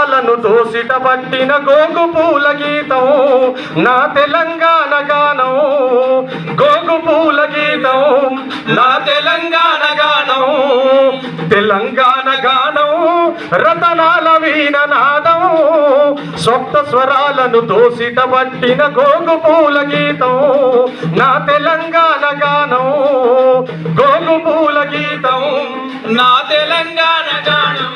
స్వరాలను దోసిట పట్టిన గోగు పూల గీతం నా తెలంగాణ గానం. గోగు పూల గీతం నా తెలంగాణ గానం. తెలంగాణ గానం రతనాల వీణ నాదం. సప్త స్వరాలను దోసిట పట్టిన గోగు పూల గీతం నా తెలంగాణ గానం. గోగు పూల గీతం నా తెలంగాణ గానం.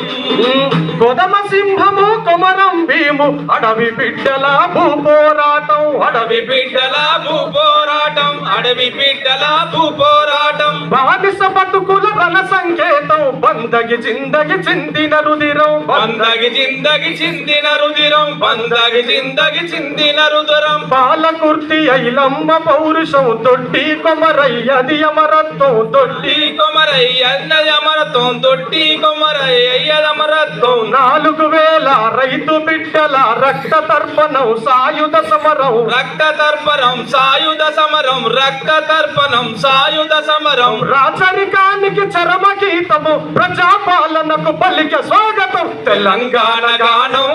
కొదమ సింహము కొమరం భీము అడవి బిడ్డల భూపోరాటం. అడవి బిడ్డల భూపోరాటం. అడవి బిడ్డల భూపోరాటం. బానిస బతుకుల రణ సంకేతం. బందగి జిందగి చిందిన రుదిరం. బందగి జిందగి చిందిన రుదిరం. బందగి జిందగి చిందిన రుదిరం. పాలకుర్తి ఐలమ్మ పౌరుషం. దొడ్డి కొమరయ్యది అమరత్వం. దొడ్డి కొమరయ్యది అమరత్వం. దొడ్డి కొమరయ్యది అమరత్వం. 4000 రైతు బిడ్డల రక్త తర్పణం. సాయుధ సమరం. రక్త తర్పణం. సాయుధ సమరం. రక్త తర్పణం. సాయుధ సమరం. రాచరికానికి చరమ గీతము. ప్రజాపాలనకు పలిక స్వాగతం. తెలంగాణ గానం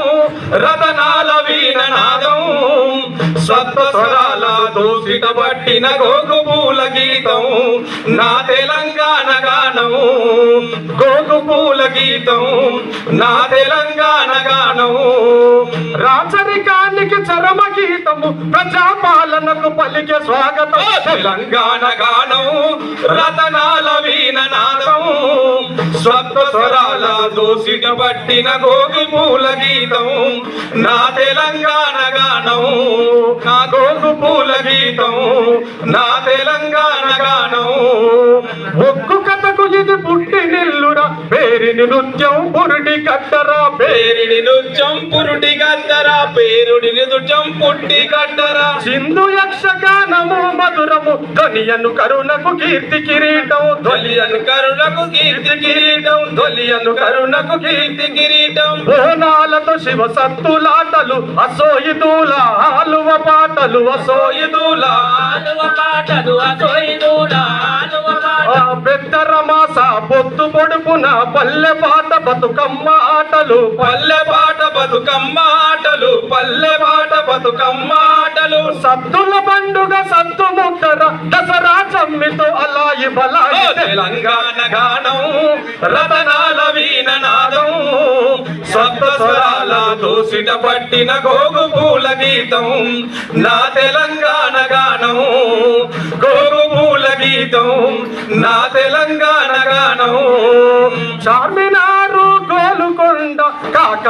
రతనాల వీణ నాదం. సప్త స్వరాల దోసిట పట్టిన గోగు పూల గీతం నా తెలంగాణ గానం. గోగు పూల గీతం నా తెలంగాణ గానం. రాచరికానికి చరమ గీతము. ప్రజాపాలనకు పలికే స్వాగతం. తెలంగాణ గానం రతనాల వీణ నాదం. సప్త స్వరాల దోసిట పట్టిన గోగు పూల గీతం నా తెలంగాణ గానం. నా గోగు పూల గీతం నా తెలంగాణ గానం. ఒక్కు కథకు ఇది పుట్టి నిల్లురా. పేరిని నృత్యం పురుడి కట్టరా. పేరిని నృత్యం పురుటి గద్దరా. పేరుడి నృత్యం పుట్టి గడ్డరా. సింధు యక్షగానము మధురము. ధ్వనియను కరుణకు కీర్తి కిరీటం. ధ్వనియను కరుణకు కీర్తి కిరీటం. ధ్వనియను కరుణకు కీర్తి కిరీటం. బోనాలతో శివ సత్తులాటలు. అసోయిదూల ఆలువ పాటలు. అసోయిదూల ఆలువ పాటలు. అసోయిదూల ఆలువ పాటలు. పెద్దరమాస పొద్దు పొడుపున పల్లె పాట బతుకమ్మ ఆటలు. పల్లె పాట బతుకమ్మ ఆటలు. పల్లె పాట బతుకమ్మ ఆటలు. సద్దుల పండుగ సద్దు ముద్దర. దసరా చమ్మితో అలాయి బలాయి. తెలంగాణ గానం రతనాల వీణ నాదం. సప్త స్వరాల దోసిట పట్టిన గోగు పూల గీతం నా తెలంగాణ గానం. గోగు పూల గీతం నా తెలంగాణ గానం. చార్మినారు గోలుకొండ కాక